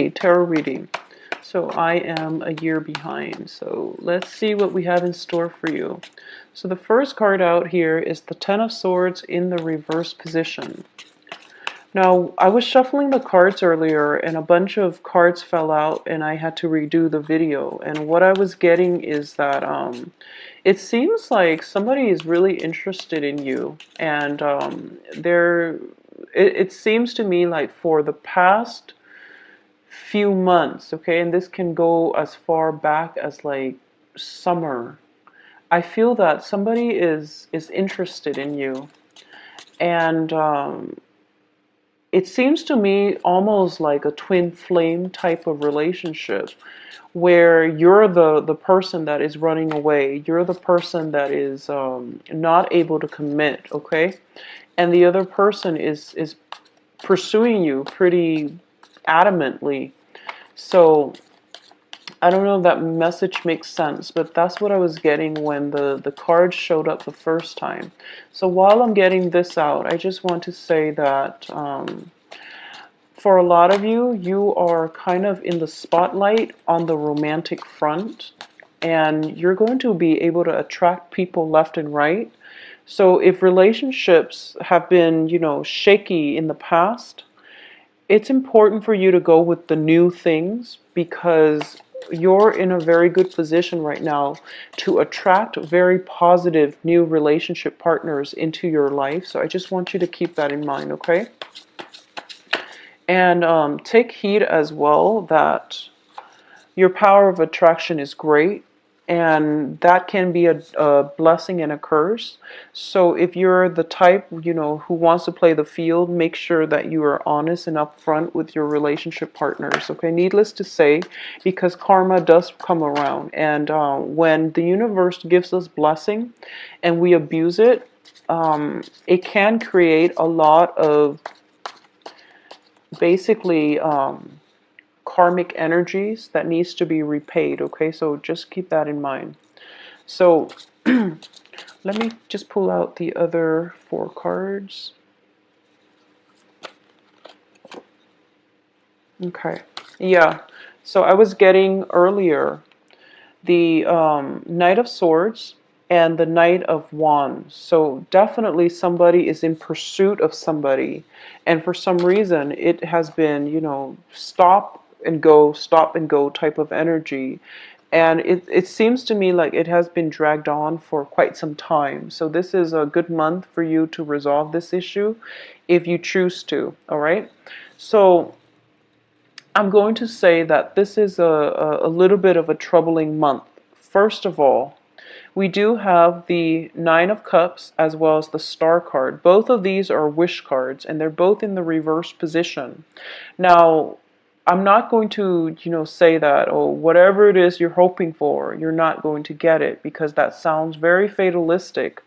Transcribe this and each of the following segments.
tarot reading. So I am a year behind. So let's see what we have in store for you. So the first card out here is the Ten of Swords in the reverse position. Now, I was shuffling the cards earlier and a bunch of cards fell out and I had to redo the video. And what I was getting is that it seems like somebody is really interested in you. And it seems to me like for the past few months, okay, and this can go as far back as like summer. I feel that somebody is interested in you. And it seems to me almost like a twin flame type of relationship where you're the person that is running away. You're the person that is not able to commit, okay? And the other person is pursuing you pretty adamantly. So I don't know if that message makes sense, but that's what I was getting when the cards showed up the first time. So while I'm getting this out, I just want to say that for a lot of you, you are kind of in the spotlight on the romantic front, and you're going to be able to attract people left and right. So if relationships have been, shaky in the past, it's important for you to go with the new things because you're in a very good position right now to attract very positive new relationship partners into your life. So I just want you to keep that in mind, okay? And take heed as well that your power of attraction is great, and that can be a blessing and a curse. So if you're the type, who wants to play the field, make sure that you are honest and upfront with your relationship partners, okay? Needless to say, because karma does come around, and when the universe gives us blessing and we abuse it, it can create a lot of basically karmic energies that needs to be repaid, okay? So just keep that in mind. So let me just pull out the other 4 cards. Okay, yeah, so I was getting earlier the Knight of Swords and the Knight of Wands. So definitely somebody is in pursuit of somebody, and for some reason it has been, stop and go type of energy. And it seems to me like it has been dragged on for quite some time. So this is a good month for you to resolve this issue if you choose to, all right? So I'm going to say that this is a little bit of a troubling month. First of all, we do have the Nine of Cups as well as the Star card. Both of these are wish cards, and they're both in the reverse position. Now, I'm not going to, say that, oh, whatever it is you're hoping for, you're not going to get it, because that sounds very fatalistic.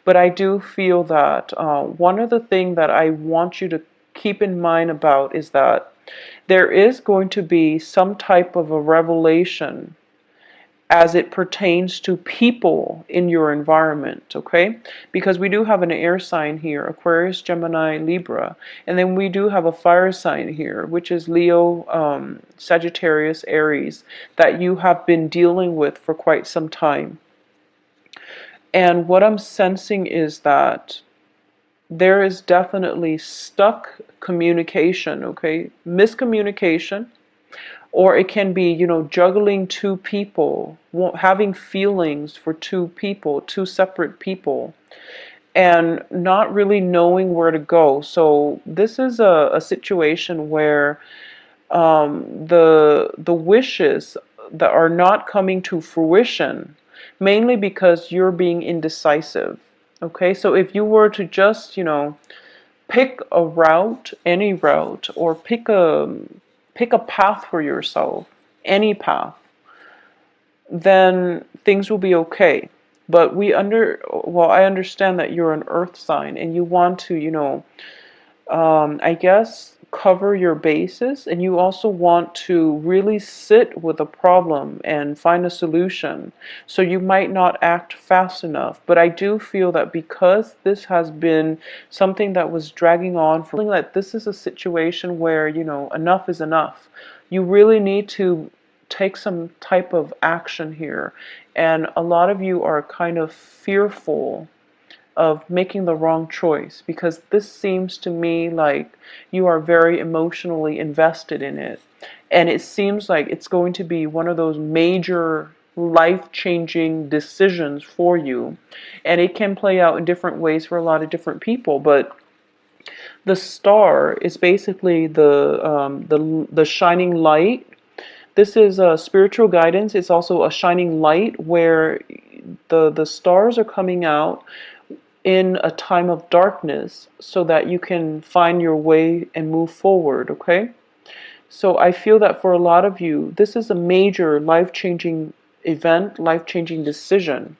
But I do feel that one of the things that I want you to keep in mind about is that there is going to be some type of a revelation as it pertains to people in your environment, okay? Because we do have an air sign here, Aquarius, Gemini, Libra, and then we do have a fire sign here, which is Leo, Sagittarius, Aries, that you have been dealing with for quite some time. And what I'm sensing is that there is definitely stuck communication, okay? Miscommunication. Or it can be, juggling 2 people, having feelings for 2 people, 2 separate people, and not really knowing where to go. So this is a situation where the wishes that are not coming to fruition, mainly because you're being indecisive. Okay, so if you were to just, pick a route, any route, or pick a path for yourself, any path, then things will be okay. But I understand that you're an earth sign and you want to, I guess, cover your bases, and you also want to really sit with a problem and find a solution. So you might not act fast enough, but I do feel that because this has been something that was dragging on, for feeling that this is a situation where, enough is enough. you really need to take some type of action here. And a lot of you are kind of fearful of making the wrong choice, because this seems to me like you are very emotionally invested in it. And it seems like it's going to be one of those major life-changing decisions for you. And it can play out in different ways for a lot of different people, but the star is basically the shining light. This is a spiritual guidance. It's also a shining light where the stars are coming out in a time of darkness so that you can find your way and move forward, okay? So I feel that for a lot of you, this is a major life-changing event, life-changing decision.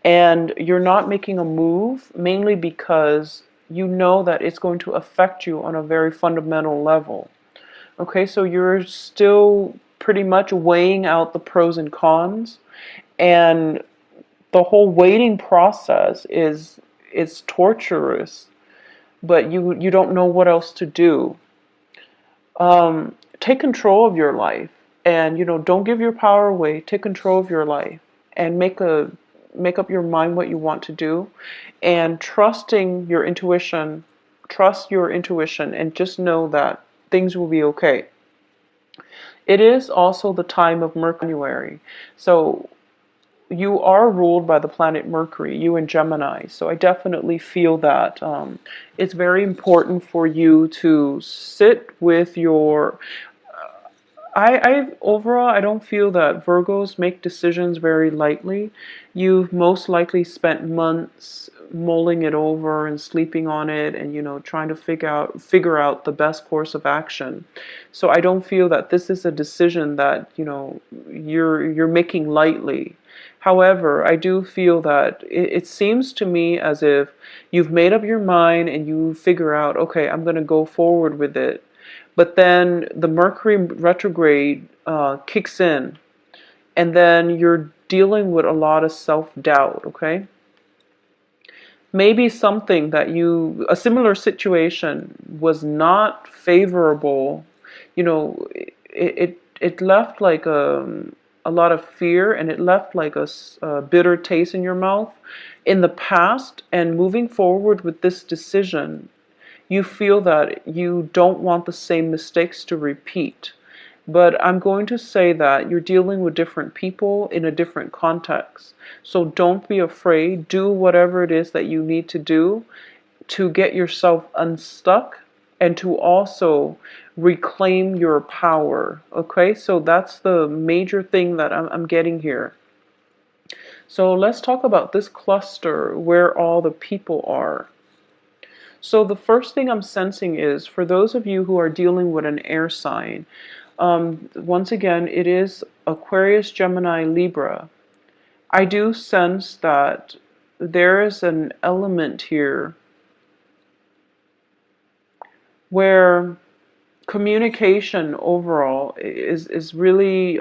And you're not making a move mainly because you know that it's going to affect you on a very fundamental level. Okay, so you're still pretty much weighing out the pros and cons, and the whole waiting process is torturous, but you don't know what else to do. Take control of your life, and don't give your power away. Take control of your life and make up your mind what you want to do, and trust your intuition, and just know that things will be okay. It is also the time of Mercury, so you are ruled by the planet Mercury, you in Gemini. So I definitely feel that it's very important for you to sit with your. Overall, I don't feel that Virgos make decisions very lightly. You've most likely spent months mulling it over and sleeping on it, and trying to figure out the best course of action. So I don't feel that this is a decision that you're making lightly. However, I do feel that it seems to me as if you've made up your mind and you figure out, okay, I'm going to go forward with it. But then the Mercury retrograde kicks in, and then you're dealing with a lot of self-doubt, okay? Maybe a similar situation was not favorable, it left like a lot of fear, and it left like a bitter taste in your mouth in the past. And moving forward with this decision, you feel that you don't want the same mistakes to repeat. But I'm going to say that you're dealing with different people in a different context. So don't be afraid. Do whatever it is that you need to do to get yourself unstuck, and to also reclaim your power. Okay, so that's the major thing that I'm getting here. So let's talk about this cluster where all the people are. So the first thing I'm sensing is, for those of you who are dealing with an air sign, once again, it is Aquarius, Gemini, Libra. I do sense that there is an element here where communication overall is really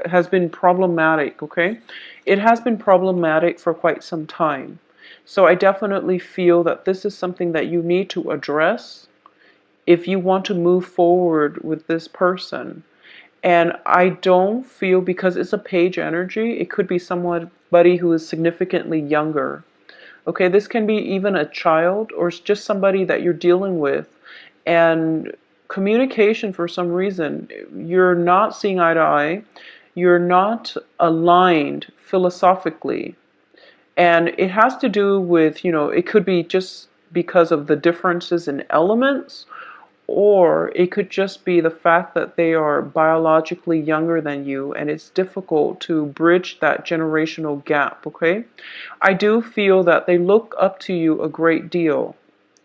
has been problematic, okay? It has been problematic for quite some time. So I definitely feel that this is something that you need to address if you want to move forward with this person. And I don't feel, because it's a page energy, it could be somebody who is significantly younger. Okay, this can be even a child, or it's just somebody that you're dealing with. And communication, for some reason, you're not seeing eye to eye. You're not aligned philosophically. And it has to do with, it could be just because of the differences in elements, or it could just be the fact that they are biologically younger than you, and it's difficult to bridge that generational gap, okay? I do feel that they look up to you a great deal,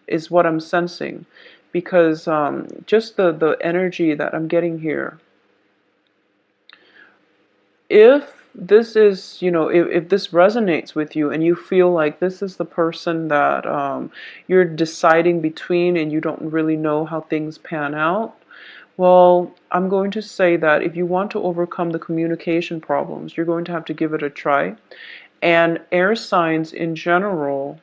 is what I'm sensing, because just the energy that I'm getting here. If this is, if this resonates with you and you feel like this is the person that you're deciding between, and you don't really know how things pan out, well, I'm going to say that if you want to overcome the communication problems, you're going to have to give it a try. And air signs in general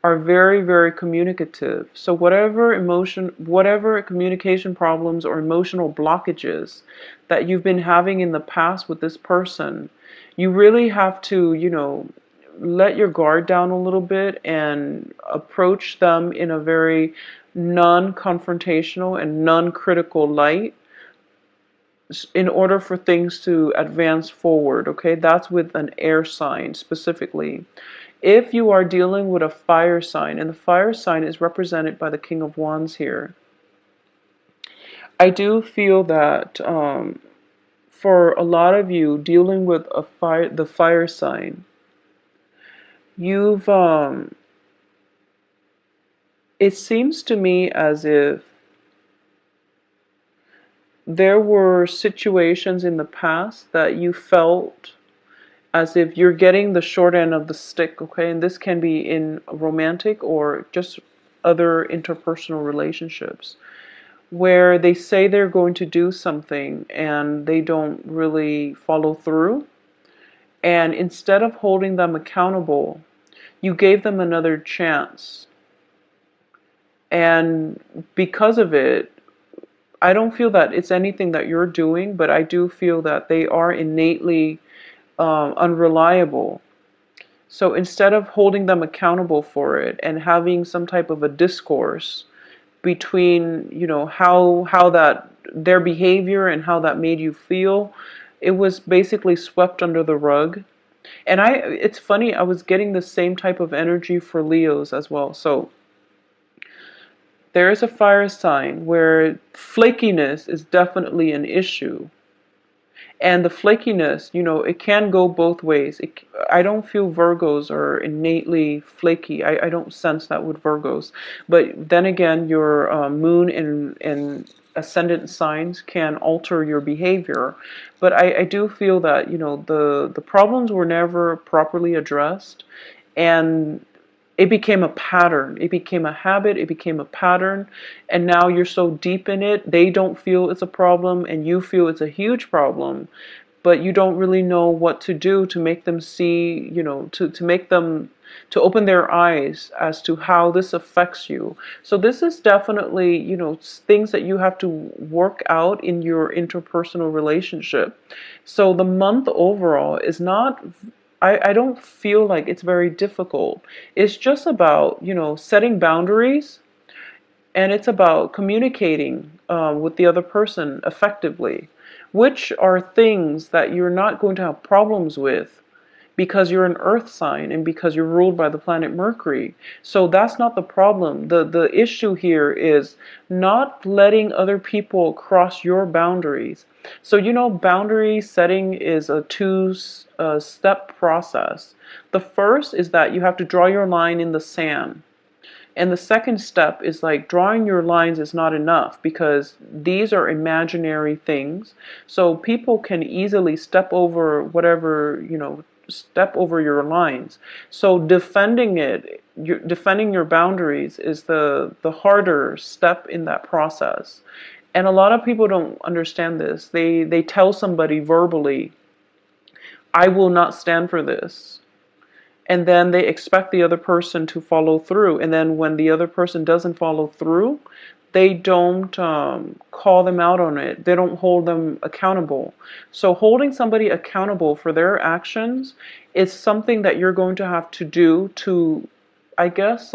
are very, very communicative. So whatever communication problems or emotional blockages that you've been having in the past with this person, you really have to, let your guard down a little bit and approach them in a very non-confrontational and non-critical light in order for things to advance forward. Okay, that's with an air sign specifically. If you are dealing with a fire sign, and the fire sign is represented by the King of Wands here, I do feel that for a lot of you dealing with the fire sign, you've it seems to me as if there were situations in the past that you felt as if you're getting the short end of the stick, okay? And this can be in romantic or just other interpersonal relationships, where they say they're going to do something and they don't really follow through. And instead of holding them accountable, you gave them another chance. And because of it, I don't feel that it's anything that you're doing, but I do feel that they are innately unreliable. So instead of holding them accountable for it and having some type of a discourse between, how that their behavior and how that made you feel, it was basically swept under the rug. And it's funny, I was getting the same type of energy for Leos as well. So there is a fire sign where flakiness is definitely an issue. And the flakiness, it can go both ways. I don't feel Virgos are innately flaky. I don't sense that with Virgos. But then again, your moon and ascendant signs can alter your behavior. But I do feel that, the problems were never properly addressed. And it became a pattern. It became a habit. It became a pattern. And now you're so deep in it, they don't feel it's a problem and you feel it's a huge problem. But you don't really know what to do to make them see, to make them, to open their eyes as to how this affects you. So this is definitely, things that you have to work out in your interpersonal relationship. So the month overall is not, I don't feel like it's very difficult. It's just about, setting boundaries, and it's about communicating with the other person effectively, which are things that you're not going to have problems with because you're an earth sign and because you're ruled by the planet Mercury. So that's not the problem. The issue here is not letting other people cross your boundaries. So boundary setting is a two-step process. The first is that you have to draw your line in the sand. And the second step is like drawing your lines is not enough because these are imaginary things. So people can easily step over whatever, step over your lines. So defending your boundaries is the harder step in that process. And a lot of people don't understand this. They tell somebody verbally, I will not stand for this. And then they expect the other person to follow through. And then when the other person doesn't follow through, they don't call them out on it. They don't hold them accountable. So holding somebody accountable for their actions is something that you're going to have to do to, I guess,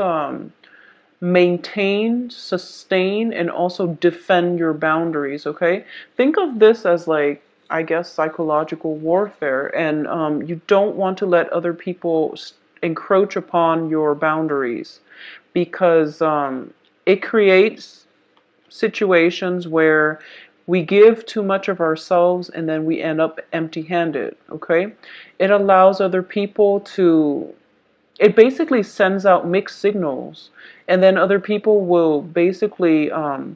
maintain, sustain, and also defend your boundaries, okay? Think of this as like, I guess, psychological warfare, and you don't want to let other people encroach upon your boundaries because it creates situations where we give too much of ourselves and then we end up empty-handed, okay? It allows other people to, it basically sends out mixed signals, and then other people will basically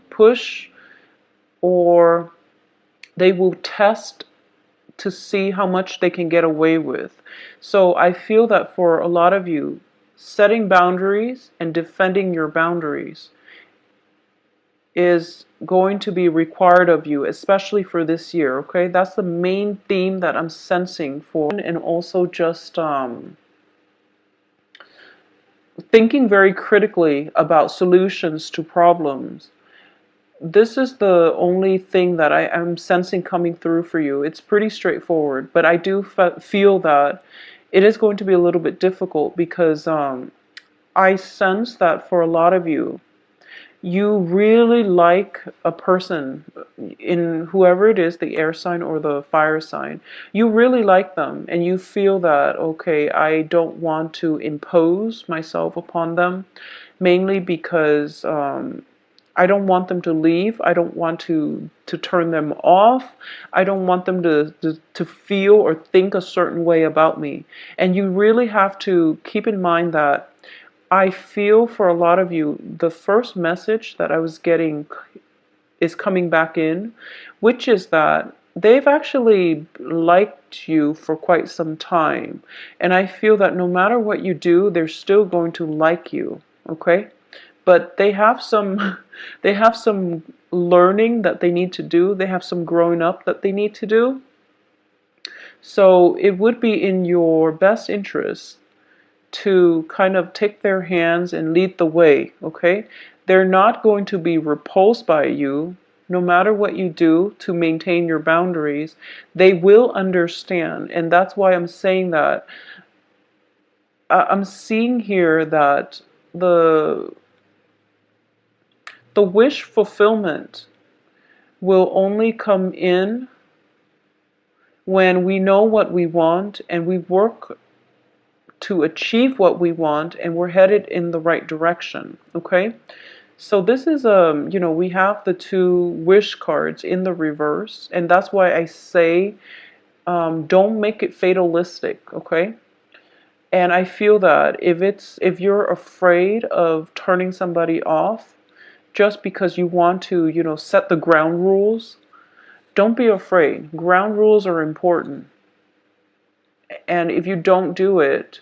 push, or they will test to see how much they can get away with. So I feel that for a lot of you, setting boundaries and defending your boundaries is going to be required of you, especially for this year, okay? That's the main theme that I'm sensing for, and also just thinking very critically about solutions to problems. This is the only thing that I am sensing coming through for you. It's pretty straightforward, but I do feel that it is going to be a little bit difficult because I sense that for a lot of you, you really like a person, in whoever it is, the air sign or the fire sign. You really like them, and you feel that, okay, I don't want to impose myself upon them, mainly because I don't want them to leave. I don't want to turn them off. I don't want them to feel or think a certain way about me. And you really have to keep in mind that I feel for a lot of you, the first message that I was getting is coming back in, which is that they've actually liked you for quite some time. And I feel that no matter what you do, they're still going to like you, okay? But they have some they have some learning that they need to do. They have some growing up that they need to do. So it would be in your best interest to kind of take their hands and lead the way, okay? They're not going to be repulsed by you no matter what you do to maintain your boundaries. They will understand, and that's why I'm saying that. I'm seeing here that the the wish fulfillment will only come in when we know what we want and we work to achieve what we want and we're headed in the right direction, okay? So this is we have the two wish cards in the reverse, and that's why I say don't make it fatalistic, okay? And I feel that if you're afraid of turning somebody off just because you want to, set the ground rules, don't be afraid. Ground rules are important. And if you don't do it,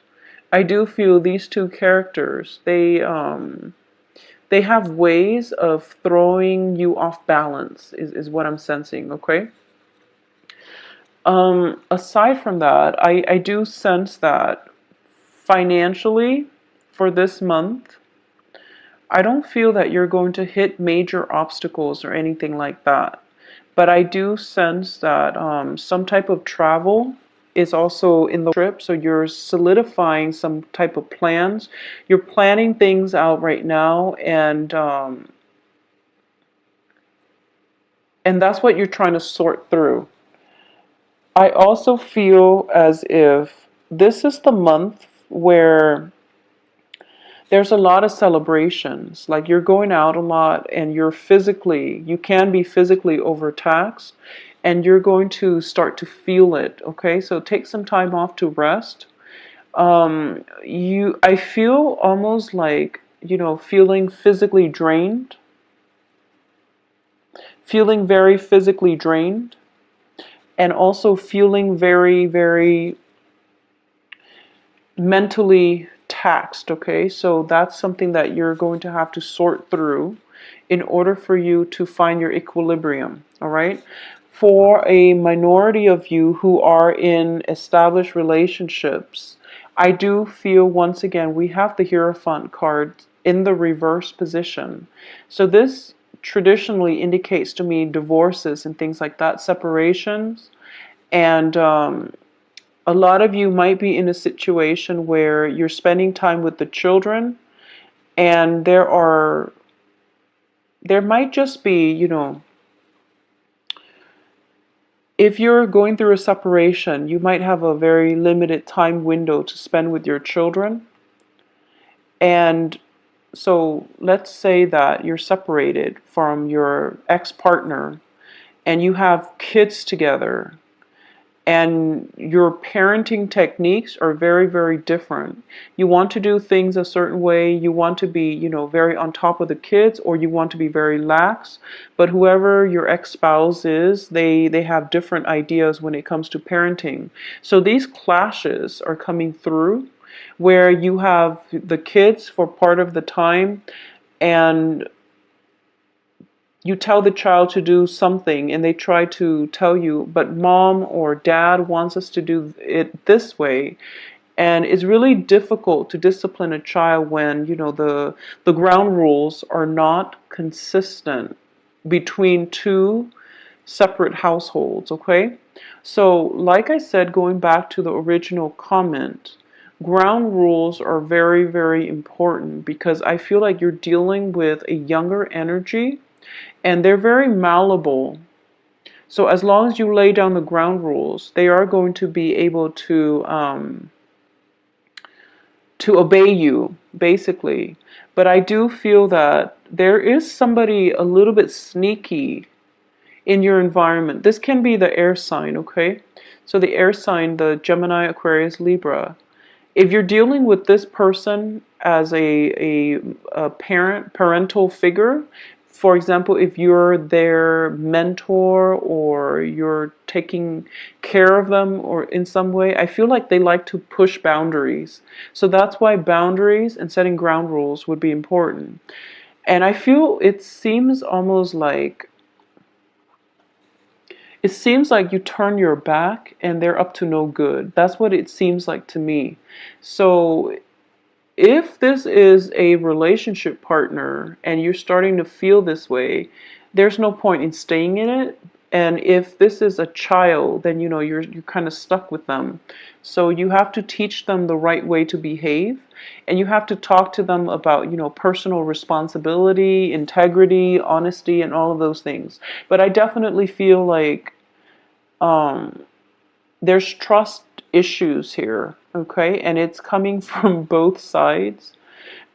I do feel these two characters, they have ways of throwing you off balance, is what I'm sensing, okay? Aside from that, I do sense that financially for this month, I don't feel that you're going to hit major obstacles or anything like that. But I do sense that some type of travel is also in the trip. So you're solidifying some type of plans. You're planning things out right now, and that's what you're trying to sort through. I also feel as if this is the month where there's a lot of celebrations. Like you're going out a lot and you can be physically overtaxed and you're going to start to feel it. Okay, so take some time off to rest. I feel almost like, feeling physically drained, feeling very physically drained, and also feeling very, very mentally taxed, okay? So that's something that you're going to have to sort through in order for you to find your equilibrium, all right? For a minority of you who are in established relationships, I do feel once again we have the Hierophant card in the reverse position. So this traditionally indicates to me divorces and things like that, separations, and a lot of you might be in a situation where you're spending time with the children and there might just be, if you're going through a separation, you might have a very limited time window to spend with your children. And so let's say that you're separated from your ex-partner and you have kids together, and your parenting techniques are very, very different. You want to do things a certain way. You want to be, very on top of the kids, or you want to be very lax. But whoever your ex-spouse is, they have different ideas when it comes to parenting. So these clashes are coming through where you have the kids for part of the time, and you tell the child to do something and they try to tell you, but mom or dad wants us to do it this way. And it's really difficult to discipline a child when, the ground rules are not consistent between two separate households, okay? So, like I said, going back to the original comment, ground rules are very, very important because I feel like you're dealing with a younger energy and they're very malleable. So, as long as you lay down the ground rules, they are going to be able to obey you, basically. But I do feel that there is somebody a little bit sneaky in your environment. This can be the air sign, okay? So the air sign, the Gemini, Aquarius, Libra. If you're dealing with this person as a parental figure, for example, if you're their mentor or you're taking care of them or in some way, I feel like they like to push boundaries. So that's why boundaries and setting ground rules would be important. And I feel it seems like you turn your back and they're up to no good. That's what it seems like to me. So if this is a relationship partner and you're starting to feel this way, there's no point in staying in it. And if this is a child, then you're kind of stuck with them. So you have to teach them the right way to behave, and you have to talk to them about personal responsibility, integrity, honesty, and all of those things. But I definitely feel like there's trust issues here, okay? And it's coming from both sides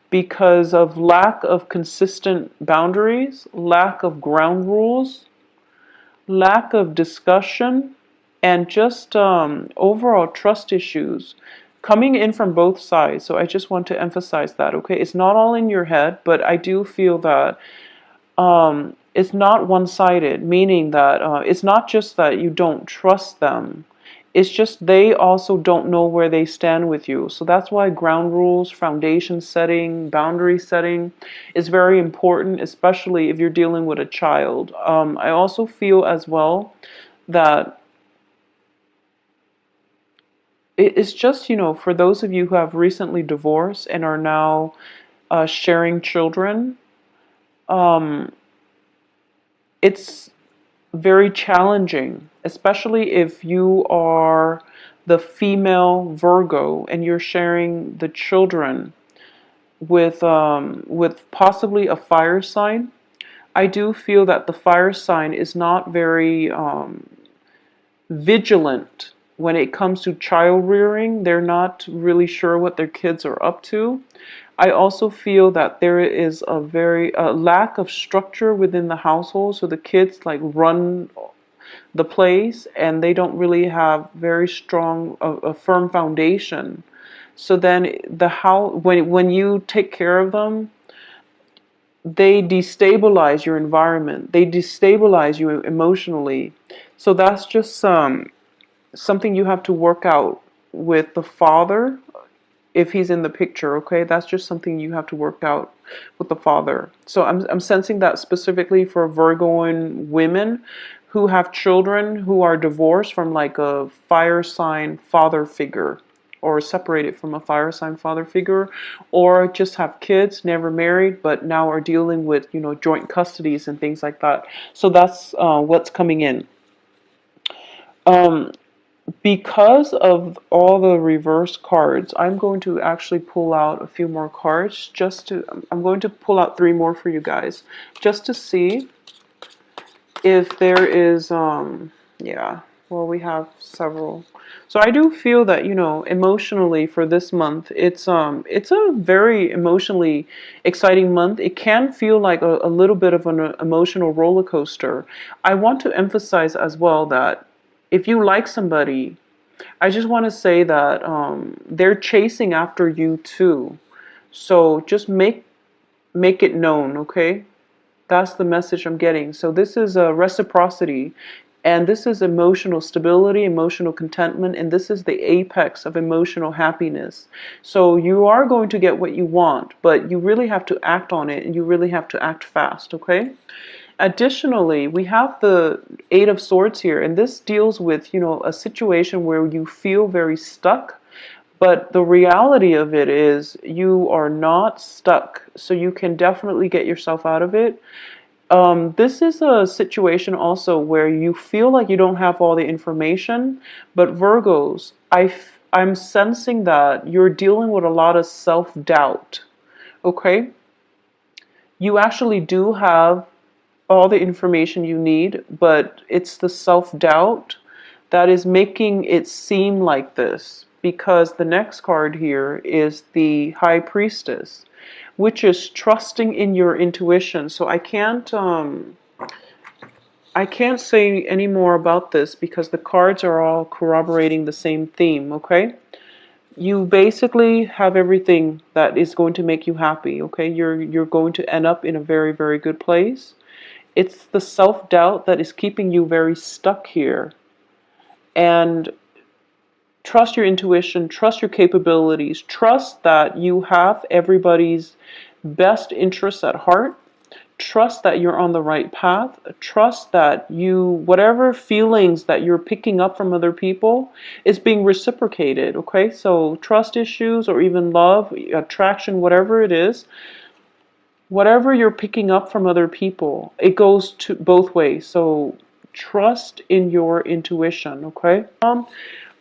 because of lack of consistent boundaries, lack of ground rules, lack of discussion, and just overall trust issues coming in from both sides. So I just want to emphasize that, okay? It's not all in your head, but I do feel that it's not one-sided, meaning that it's not just that you don't trust them. It's just they also don't know where they stand with you. So that's why ground rules, foundation setting, boundary setting is very important, especially if you're dealing with a child. I also feel as well that it's just, for those of you who have recently divorced and are now sharing children, it's very challenging, especially if you are the female Virgo and you're sharing the children with possibly a fire sign. I do feel that the fire sign is not very vigilant when it comes to child rearing. They're not really sure what their kids are up to. I also feel that there is a very lack of structure within the household, so the kids like run the place and they don't really have very strong a firm foundation. So then when you take care of them, they destabilize your environment. They destabilize you emotionally. So that's just something you have to work out with the father if he's in the picture, okay? That's just something you have to work out with the father. So I'm sensing that specifically for Virgoan women who have children who are divorced from like a fire sign father figure, or separated from a fire sign father figure, or just have kids, never married, but now are dealing with, joint custodies and things like that. So that's what's coming in. Um, Because of all the reverse cards, I'm going to actually pull out a few more cards I'm going to pull out 3 more for you guys, just to see if there is, yeah, well, we have several. So I do feel that, emotionally for this month, it's a very emotionally exciting month. It can feel like a little bit of an emotional roller coaster. I want to emphasize as well that if you like somebody, I just want to say that they're chasing after you too. So just make it known, okay? That's the message I'm getting. So this is a reciprocity, and this is emotional stability, emotional contentment, and this is the apex of emotional happiness. So you are going to get what you want, but you really have to act on it, and you really have to act fast, okay? Additionally, we have the Eight of Swords here, and this deals with, a situation where you feel very stuck, But the reality of it is you are not stuck, so you can definitely get yourself out of it. This is a situation also where you feel like you don't have all the information, but Virgos, I'm sensing that you're dealing with a lot of self-doubt, okay? You actually do have all the information you need, but it's the self-doubt that is making it seem like this, because the next card here is the High Priestess, which is trusting in your intuition. So I can't say any more about this because the cards are all corroborating the same theme, okay? You basically have everything that is going to make you happy, okay? You're going to end up in a very, very good place. It's the self-doubt that is keeping you very stuck here. And trust your intuition, trust your capabilities, trust that you have everybody's best interests at heart. Trust that you're on the right path. Trust that whatever feelings that you're picking up from other people is being reciprocated, okay? So trust issues or even love, attraction, whatever it is, whatever you're picking up from other people, it goes to both ways. So trust in your intuition, okay?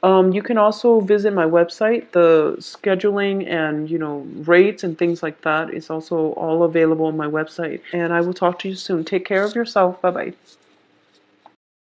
You can also visit my website. The scheduling and, rates and things like that is also all available on my website. And I will talk to you soon. Take care of yourself. Bye-bye.